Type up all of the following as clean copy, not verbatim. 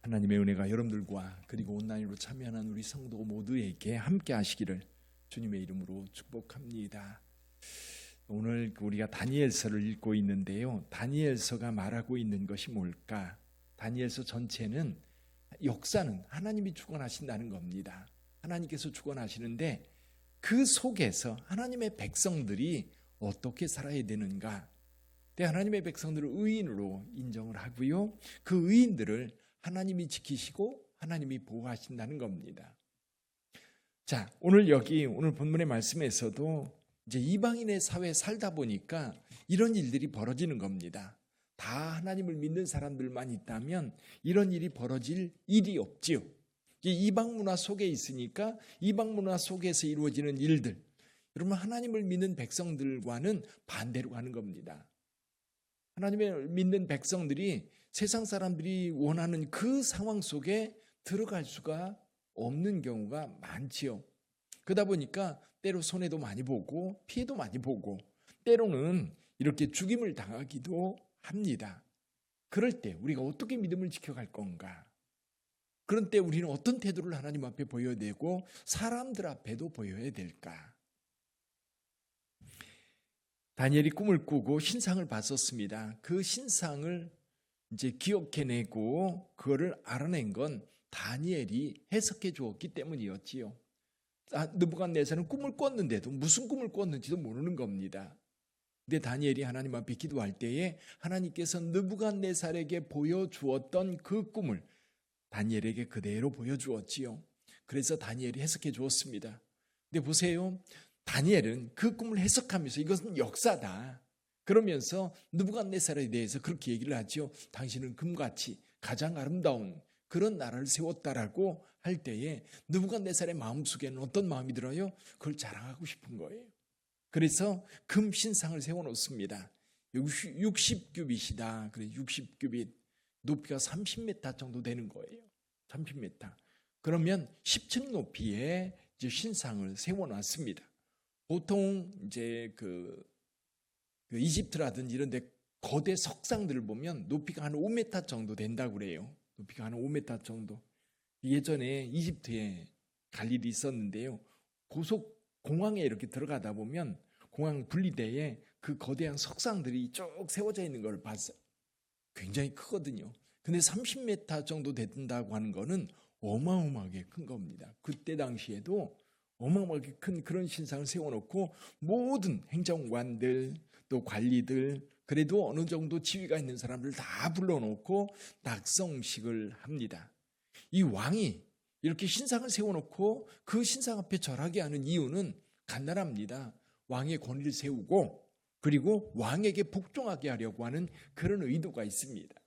하나님의 은혜가 여러분들과 그리고 온라인으로 참여하는 우리 성도 모두에게 함께 하시기를 주님의 이름으로 축복합니다. 오늘 우리가 다니엘서를 읽고 있는데요. 다니엘서가 말하고 있는 것이 뭘까? 다니엘서 전체는 역사는 하나님이 주관하신다는 겁니다. 하나님께서 주관하시는데 그 속에서 하나님의 백성들이 어떻게 살아야 되는가? 하나님의 백성들을 의인으로 인정을 하고요. 그 의인들을 하나님이 지키시고 하나님이 보호하신다는 겁니다. 자, 오늘 본문의 말씀에서도 이제 이방인의 사회에 살다 보니까 이런 일들이 벌어지는 겁니다. 다 하나님을 믿는 사람들만 있다면 이런 일이 벌어질 일이 없지요. 이방 문화 속에 있으니까 이방 문화 속에서 이루어지는 일들, 여러분 하나님을 믿는 백성들과는 반대로 가는 겁니다. 하나님을 믿는 백성들이 세상 사람들이 원하는 그 상황 속에 들어갈 수가 없는 경우가 많지요. 그러다 보니까 때로 손해도 많이 보고 피해도 많이 보고 때로는 이렇게 죽임을 당하기도 합니다. 그럴 때 우리가 어떻게 믿음을 지켜갈 건가? 그런 때 우리는 어떤 태도를 하나님 앞에 보여야 되고 사람들 앞에도 보여야 될까? 다니엘이 꿈을 꾸고 신상을 봤었습니다. 그 신상을 이제 기억해내고 그거를 알아낸 건 다니엘이 해석해 주었기 때문이었지요. 느부갓네살은 꿈을 꿨는데도 무슨 꿈을 꿨는지도 모르는 겁니다. 근데 다니엘이 하나님 앞에 기도할 때에 하나님께서 느부갓네살에게 보여주었던 그 꿈을 다니엘에게 그대로 보여주었지요. 그래서 다니엘이 해석해 주었습니다. 근데 보세요. 다니엘은 그 꿈을 해석하면서 이것은 역사다. 그러면서 느부갓네살에 대해서 그렇게 얘기를 하죠. 당신은 금같이 가장 아름다운 그런 나라를 세웠다라고 할 때에 느부갓네살의 마음속에는 어떤 마음이 들어요? 그걸 자랑하고 싶은 거예요. 그래서 금 신상을 세워놓습니다. 60규빗이다. 그래 60규빗 높이가 30m 정도 되는 거예요. 30m. 그러면 10층 높이의 이제 신상을 세워놨습니다. 보통 이제 그 이집트라든지 이런 데 거대 석상들을 보면 높이가 한 5m 정도 된다고 그래요. 높이가 한 5m 정도. 예전에 이집트에 갈 일이 있었는데요. 고속 공항에 이렇게 들어가다 보면 공항 분리대에 그 거대한 석상들이 쭉 세워져 있는 걸 봤어요. 굉장히 크거든요. 근데 30m 정도 된다고 하는 거는 어마어마하게 큰 겁니다. 그때 당시에도 어마어마하게 큰 그런 신상을 세워놓고 모든 행정관들 또 관리들 그래도 어느 정도 지위가 있는 사람들 다 불러놓고 낙성식을 합니다. 이 왕이 이렇게 신상을 세워놓고 그 신상 앞에 절하게 하는 이유는 간단합니다. 왕의 권위를 세우고 그리고 왕에게 복종하게 하려고 하는 그런 의도가 있습니다.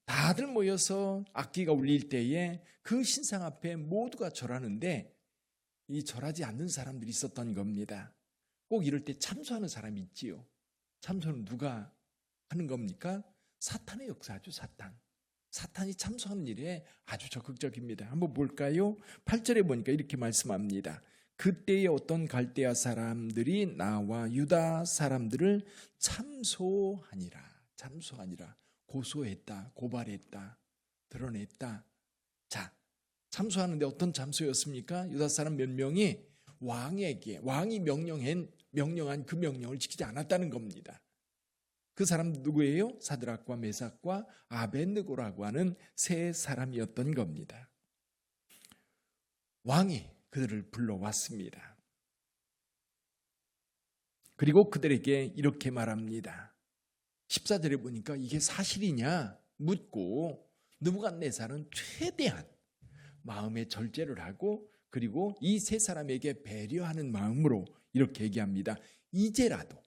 다들 모여서 악기가 울릴 때에 그 신상 앞에 모두가 절하는데 이 절하지 않는 사람들이 있었던 겁니다. 꼭 이럴 때 참소하는 사람이 있지요. 참소는 누가 하는 겁니까? 사탄의 역사죠. 사탄이 참소하는 일에 아주 적극적입니다. 한번 볼까요? 8절에 보니까 이렇게 말씀합니다. 그때의 어떤 갈대아 사람들이 나와 유다 사람들을 참소하니라. 고소했다, 고발했다, 드러냈다. 자, 참소하는데 어떤 참소였습니까? 유다 사람 몇 명이 왕이 명령한 그 명령을 지키지 않았다는 겁니다. 그 사람 누구예요? 사드락과 메삭과 아벳느고라고 하는 세 사람이었던 겁니다. 왕이 그들을 불러왔습니다. 그리고 그들에게 이렇게 말합니다. 14절에 보니까 이게 사실이냐 묻고 느부갓네살은 최대한 마음의 절제를 하고 그리고 이 세 사람에게 배려하는 마음으로 이렇게 얘기합니다. 이제라도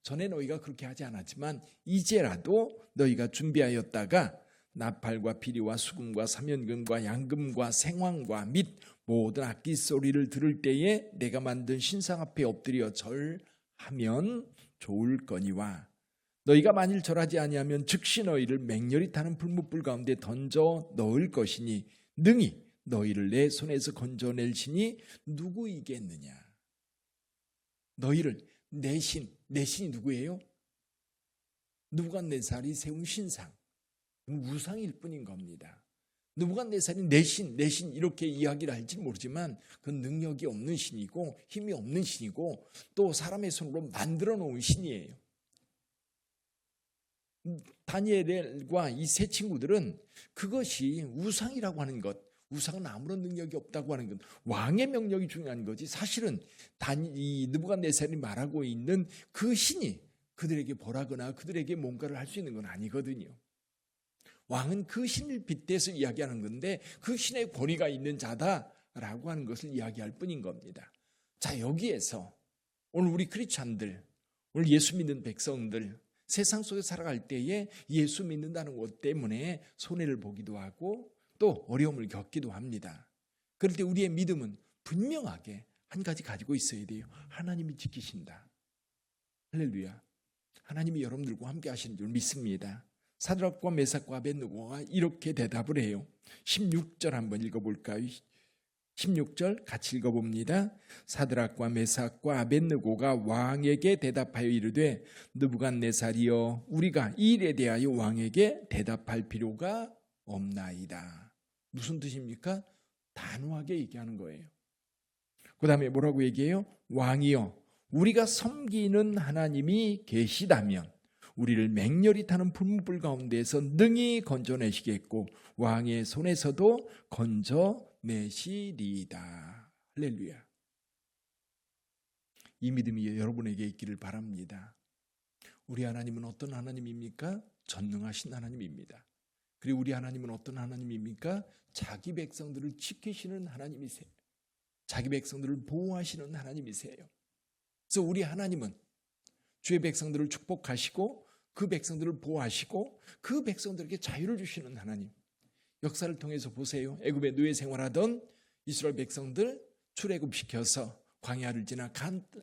전에 너희가 그렇게 하지 않았지만 이제라도 너희가 준비하였다가 나팔과 피리와 수금과 사면금과 양금과 생황과 및 모든 악기 소리를 들을 때에 내가 만든 신상 앞에 엎드려 절하면 좋을 거니와 너희가 만일 절하지 아니하면 즉시 너희를 맹렬히 타는 불뭇불 가운데 던져 넣을 것이니 능히 너희를 내 손에서 건져낼 신이 누구이겠느냐. 너희를 내 신이 누구예요? 느부갓네살이 세운 신상. 우상일 뿐인 겁니다. 느부갓네살이 내 신 이렇게 이야기를 할지 모르지만 그 능력이 없는 신이고 힘이 없는 신이고 또 사람의 손으로 만들어 놓은 신이에요. 다니엘과 이 세 친구들은 그것이 우상이라고 하는 것, 우상은 아무런 능력이 없다고 하는 것, 왕의 명령이 중요한 거지 사실은 이 느부갓네살이 말하고 있는 그 신이 그들에게 벌하거나 그들에게 뭔가를 할 수 있는 건 아니거든요. 왕은 그 신을 빗대서 이야기하는 건데 그 신의 권위가 있는 자다라고 하는 것을 이야기할 뿐인 겁니다. 자, 여기에서 오늘 우리 크리스찬들, 오늘 예수 믿는 백성들 세상 속에 살아갈 때에 예수 믿는다는 것 때문에 손해를 보기도 하고 또 어려움을 겪기도 합니다. 그럴 때 우리의 믿음은 분명하게 한 가지 가지고 있어야 돼요. 하나님이 지키신다. 할렐루야. 하나님이 여러분들과 함께 하시는 줄 믿습니다. 사드락과 메삭과 아벳느고가 이렇게 대답을 해요. 16절 한번 읽어볼까요? 16절 같이 읽어봅니다. 사드락과 메삭과 아벳느고가 왕에게 대답하여 이르되 느부갓네살이여 우리가 이 일에 대하여 왕에게 대답할 필요가 없나이다. 무슨 뜻입니까? 단호하게 얘기하는 거예요. 그 다음에 뭐라고 얘기해요? 왕이여 우리가 섬기는 하나님이 계시다면 우리를 맹렬히 타는 불문불 가운데에서 능히 건져내시겠고 왕의 손에서도 건져내시리이다. 할렐루야. 이 믿음이 여러분에게 있기를 바랍니다. 우리 하나님은 어떤 하나님입니까? 전능하신 하나님입니다. 그리고 우리 하나님은 어떤 하나님입니까? 자기 백성들을 지키시는 하나님이세요. 자기 백성들을 보호하시는 하나님이세요. 그래서 우리 하나님은 주의 백성들을 축복하시고 그 백성들을 보호하시고 그 백성들에게 자유를 주시는 하나님. 역사를 통해서 보세요. 애굽에 노예 생활하던 이스라엘 백성들 출애굽시켜서 광야를 지나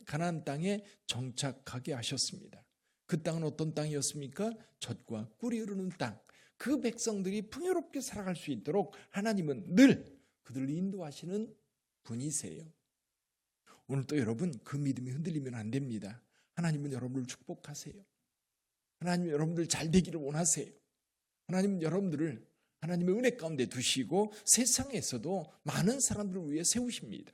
가나안 땅에 정착하게 하셨습니다. 그 땅은 어떤 땅이었습니까? 젖과 꿀이 흐르는 땅. 그 백성들이 풍요롭게 살아갈 수 있도록 하나님은 늘 그들을 인도하시는 분이세요. 오늘 또 여러분 그 믿음이 흔들리면 안 됩니다. 하나님은 여러분을 축복하세요. 하나님은 여러분들 잘 되기를 원하세요. 하나님은 여러분들을 하나님의 은혜 가운데 두시고 세상에서도 많은 사람들을 위해 세우십니다.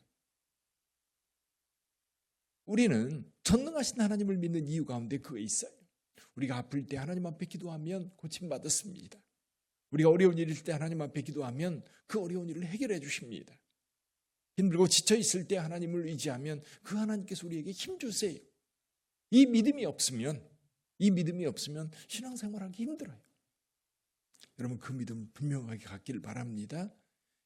우리는 전능하신 하나님을 믿는 이유 가운데 그거 있어요. 우리가 아플 때 하나님 앞에 기도하면 고침받았습니다. 우리가 어려운 일일 때 하나님 앞에 기도하면 그 어려운 일을 해결해 주십니다. 힘들고 지쳐 있을 때 하나님을 의지하면 그 하나님께서 우리에게 힘 주세요. 이 믿음이 없으면 신앙생활하기 힘들어요. 여러분 그 믿음 분명하게 갖기를 바랍니다.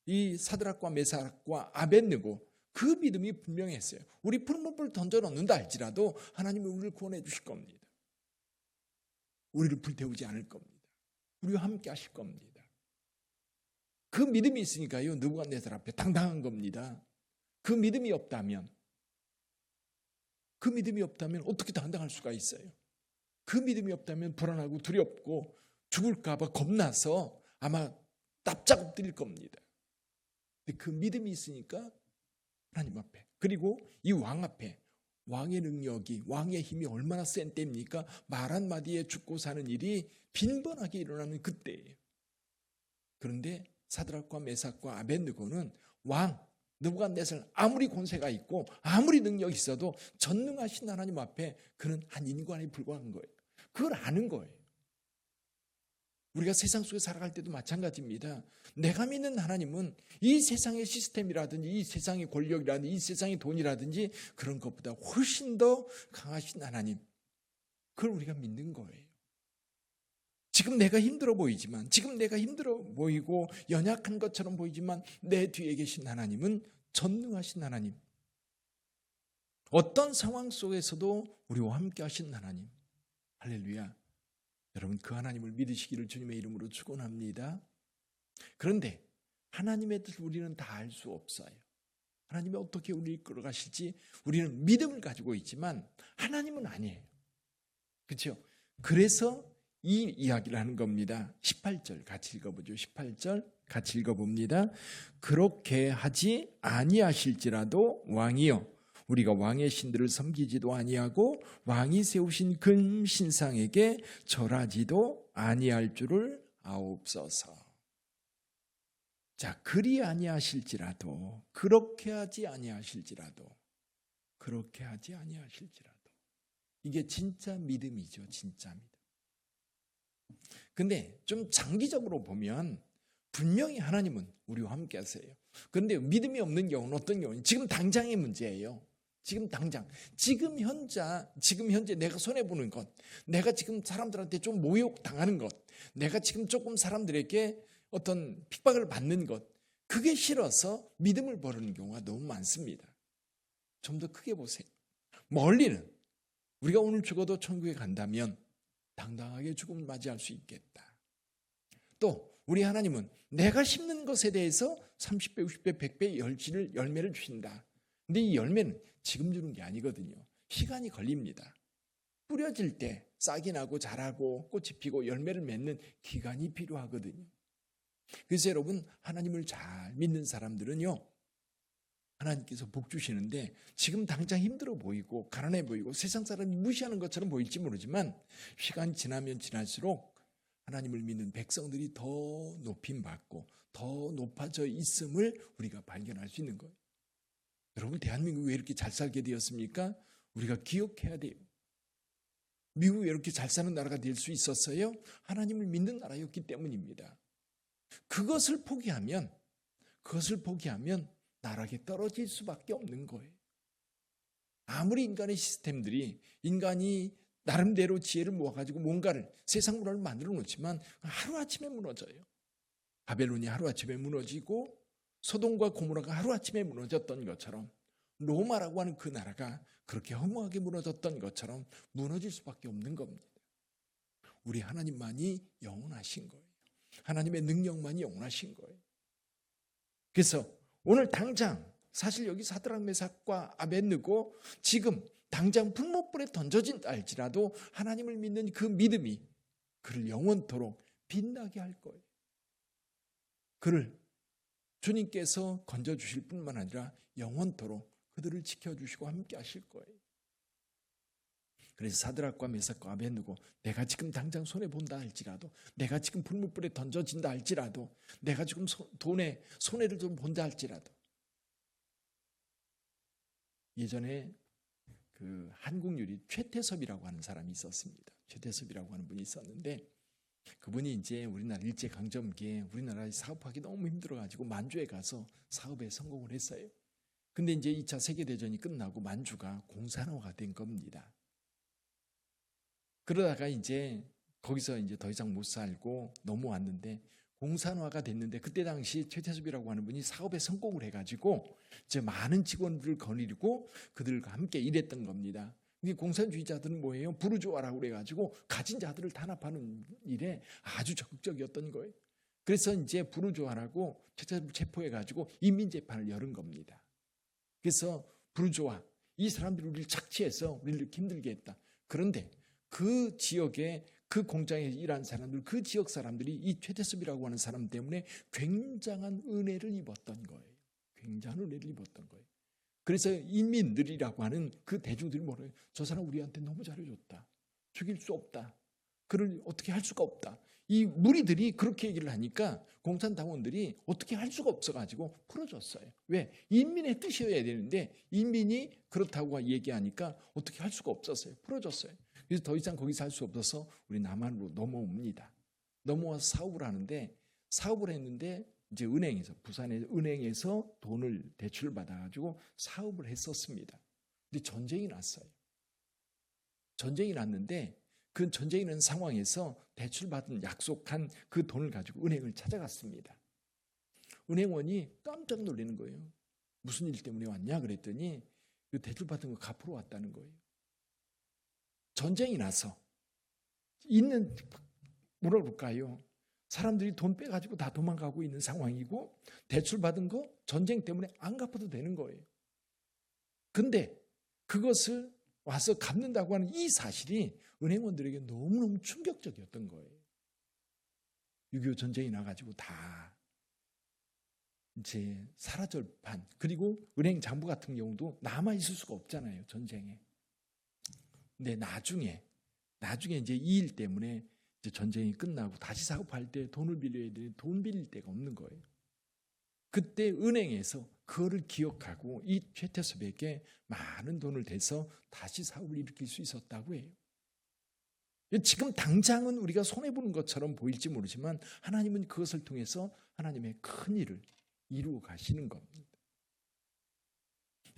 이 사드락과 메삭과 아벳느고 그 믿음이 분명했어요. 우리 풀무불 던져놓는다 할지라도 하나님이 우리를 구원해 주실 겁니다. 우리를 불태우지 않을 겁니다. 우리와 함께 하실 겁니다. 그 믿음이 있으니까요 느부갓네살 앞에 당당한 겁니다. 그 믿음이 없다면 어떻게 당당할 수가 있어요? 그 믿음이 없다면 불안하고 두렵고 죽을까 봐 겁나서 아마 납작 엎드릴 겁니다. 근데 그 믿음이 있으니까 하나님 앞에 그리고 이 왕 앞에 왕의 능력이 왕의 힘이 얼마나 센 때입니까? 말 한마디에 죽고 사는 일이 빈번하게 일어나는 그때예요. 그런데 사드락과 메삭과 아벳느고는 왕 느부갓네살 아무리 권세가 있고 아무리 능력이 있어도 전능하신 하나님 앞에 그는 한 인간에 불과한 거예요. 그걸 아는 거예요. 우리가 세상 속에 살아갈 때도 마찬가지입니다. 내가 믿는 하나님은 이 세상의 시스템이라든지 이 세상의 권력이라든지 이 세상의 돈이라든지 그런 것보다 훨씬 더 강하신 하나님. 그걸 우리가 믿는 거예요. 지금 내가 힘들어 보이지만 지금 내가 힘들어 보이고 연약한 것처럼 보이지만 내 뒤에 계신 하나님은 전능하신 하나님. 어떤 상황 속에서도 우리와 함께 하신 하나님. 할렐루야. 여러분 그 하나님을 믿으시기를 주님의 이름으로 축원합니다. 그런데 하나님의 뜻을 우리는 다 알 수 없어요. 하나님이 어떻게 우리를 이끌어가실지 우리는 믿음을 가지고 있지만 하나님은 아니에요. 그렇죠? 그래서 이 이야기를 하는 겁니다. 18절 같이 읽어보죠. 18절 같이 읽어봅니다. 그렇게 하지 아니하실지라도 왕이여 우리가 왕의 신들을 섬기지도 아니하고 왕이 세우신 금 신상에게 절하지도 아니할 줄을 아옵소서. 자, 그리 아니하실지라도, 그렇게 하지 아니하실지라도, 그렇게 하지 아니하실지라도. 이게 진짜 믿음이죠. 진짜 믿음. 근데 좀 장기적으로 보면 분명히 하나님은 우리와 함께 하세요. 그런데 믿음이 없는 경우는 어떤 경우는 지금 당장의 문제예요. 지금 당장, 지금 현재 내가 손해보는 것, 내가 지금 사람들한테 좀 모욕당하는 것, 내가 지금 조금 사람들에게 어떤 핍박을 받는 것, 그게 싫어서 믿음을 버리는 경우가 너무 많습니다. 좀 더 크게 보세요. 멀리는 우리가 오늘 죽어도 천국에 간다면 당당하게 죽음을 맞이할 수 있겠다. 또 우리 하나님은 내가 심는 것에 대해서 30배, 60배, 100배 열매를 주신다. 근데 이 열매는 지금 주는 게 아니거든요. 시간이 걸립니다. 뿌려질 때 싹이 나고 자라고 꽃이 피고 열매를 맺는 기간이 필요하거든요. 그래서 여러분, 하나님을 잘 믿는 사람들은요, 하나님께서 복 주시는데 지금 당장 힘들어 보이고 가난해 보이고 세상 사람이 무시하는 것처럼 보일지 모르지만 시간이 지나면 지날수록 하나님을 믿는 백성들이 더 높임받고 더 높아져 있음을 우리가 발견할 수 있는 거예요. 여러분, 대한민국이 왜 이렇게 잘 살게 되었습니까? 우리가 기억해야 돼요. 미국이 왜 이렇게 잘 사는 나라가 될 수 있었어요? 하나님을 믿는 나라였기 때문입니다. 그것을 포기하면 나락에 떨어질 수밖에 없는 거예요. 아무리 인간의 시스템들이 인간이 나름대로 지혜를 모아가지고 뭔가를 세상 문화를 만들어 놓지만 하루아침에 무너져요. 바벨론이 하루아침에 무너지고 소돔과 고모라가 하루아침에 무너졌던 것처럼 로마라고 하는 그 나라가 그렇게 허무하게 무너졌던 것처럼 무너질 수밖에 없는 겁니다. 우리 하나님만이 영원하신 거예요. 하나님의 능력만이 영원하신 거예요. 그래서 오늘 당장 사실 여기 사드락 메삭과 아벳느고 지금 당장 풀무불에 던져진다 할지라도 하나님을 믿는 그 믿음이 그를 영원토록 빛나게 할 거예요. 그를 주님께서 건져주실 뿐만 아니라 영원토록 그들을 지켜주시고 함께 하실 거예요. 그래서 사드락과 메삭과 아벳느고 내가 지금 당장 손해본다 할지라도, 내가 지금 풀무불에 던져진다 할지라도, 내가 지금 돈에 손해를 좀 본다 할지라도, 예전에 그 한국 유리 최태섭이라고 하는 사람이 있었습니다. 최태섭이라고 하는 분이 있었는데 그분이 이제 우리나라 일제강점기에 우리나라에 사업하기 너무 힘들어가지고 만주에 가서 사업에 성공을 했어요. 근데 이제 2차 세계대전이 끝나고 만주가 공산화가 된 겁니다. 그러다가 이제 거기서 이제 더 이상 못 살고 넘어왔는데 공산화가 됐는데 그때 당시 최태섭이라고 하는 분이 사업에 성공을 해가지고 이제 많은 직원들을 거느리고 그들과 함께 일했던 겁니다. 이게 공산주의자들은 뭐예요? 부르주아라고 그래가지고 가진 자들을 탄압하는 일에 아주 적극적이었던 거예요. 그래서 이제 부르주아라고 최태섭을 체포해가지고 인민재판을 열은 겁니다. 그래서 부르주아, 이 사람들이 우리를 착취해서 우리를 이렇게 힘들게 했다. 그런데 그 지역에 그 공장에 일한 사람들, 그 지역 사람들이 이 최태섭이라고 하는 사람 때문에 굉장한 은혜를 입었던 거예요. 굉장한 은혜를 입었던 거예요. 그래서 인민들이라고 하는 그 대중들이 뭐래요? 저 사람 우리한테 너무 잘해줬다. 죽일 수 없다. 그를 어떻게 할 수가 없다. 이 무리들이 그렇게 얘기를 하니까 공산당원들이 어떻게 할 수가 없어가지고 풀어줬어요. 왜? 인민의 뜻이어야 되는데 인민이 그렇다고 얘기하니까 어떻게 할 수가 없었어요. 풀어줬어요. 그래서 더 이상 거기 살 수 없어서 우리 남한으로 넘어옵니다. 넘어와서 사업을 하는데 사업을 했는데 이제 은행에서 부산의 은행에서 돈을 대출을 받아가지고 사업을 했었습니다. 근데 전쟁이 났어요. 전쟁이 났는데 그 전쟁이 난 상황에서 대출받은 약속한 그 돈을 가지고 은행을 찾아갔습니다. 은행원이 깜짝 놀라는 거예요. 무슨 일 때문에 왔냐 그랬더니 그 대출받은 거 갚으러 왔다는 거예요. 전쟁이 나서 있는 뭐라 그럴까요? 사람들이 돈 빼가지고 다 도망가고 있는 상황이고 대출받은 거 전쟁 때문에 안 갚아도 되는 거예요. 근데 그것을 와서 갚는다고 하는 이 사실이 은행원들에게 너무너무 충격적이었던 거예요. 6.25 전쟁이 나가지고 다 이제 사라질 판, 그리고 은행 장부 같은 경우도 남아있을 수가 없잖아요, 전쟁에. 근데 나중에 이제 이 일 때문에 이제 전쟁이 끝나고 다시 사업할 때 돈을 빌려야 되는데 돈 빌릴 데가 없는 거예요. 그때 은행에서 그거를 기억하고 이 최태섭에게 많은 돈을 대서 다시 사업을 일으킬 수 있었다고 해요. 지금 당장은 우리가 손해보는 것처럼 보일지 모르지만 하나님은 그것을 통해서 하나님의 큰 일을 이루어 가시는 겁니다.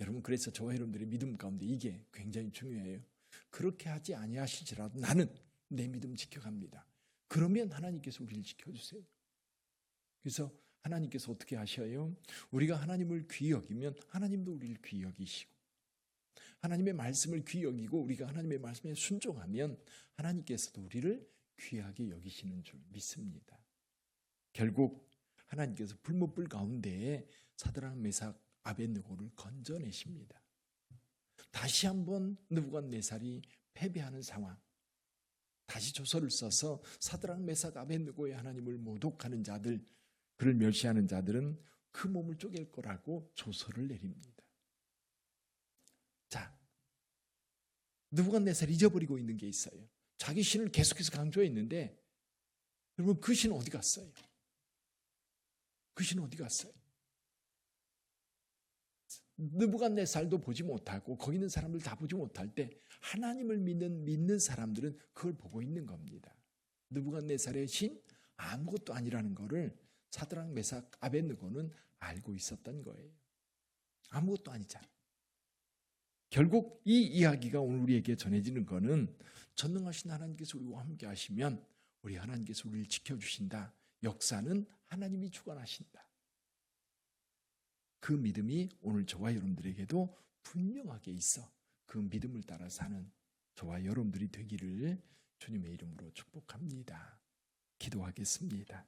여러분, 그래서 저와 여러분들의 믿음 가운데 이게 굉장히 중요해요. 그렇게 하지 아니하시지라도 나는 내 믿음 지켜갑니다. 그러면 하나님께서 우리를 지켜주세요. 그래서 하나님께서 어떻게 하셔요? 우리가 하나님을 귀히 여기면 하나님도 우리를 귀히 여기시고, 하나님의 말씀을 귀히 여기고 우리가 하나님의 말씀에 순종하면 하나님께서도 우리를 귀하게 여기시는 줄 믿습니다. 결국 하나님께서 불못불 가운데에 사드락 메삭 아벳느고를 건져내십니다. 다시 한번 느부갓네살이 패배하는 상황, 다시 조서를 써서 사드락 메삭 아벳느고의 하나님을 모독하는 자들, 그를 멸시하는 자들은 그 몸을 쪼갤 거라고 조서를 내립니다. 자, 느부갓네살이 잊어버리고 있는 게 있어요. 자기 신을 계속해서 강조했는데 여러분, 그 신은 어디 갔어요? 그 신은 어디 갔어요? 느부갓네살도 보지 못하고 거기 있는 사람들 다 보지 못할 때 하나님을 믿는 사람들은 그걸 보고 있는 겁니다. 느부갓네살의 신 아무것도 아니라는 거를 사드락 메삭 아벳느고는 알고 있었던 거예요. 아무것도 아니잖아. 결국 이 이야기가 오늘 우리에게 전해지는 거는 전능하신 하나님께서 우리와 함께 하시면 우리 하나님께서 우리를 지켜주신다. 역사는 하나님이 주관하신다. 그 믿음이 오늘 저와 여러분들에게도 분명하게 있어 그 믿음을 따라 사는 저와 여러분들이 되기를 주님의 이름으로 축복합니다. 기도하겠습니다.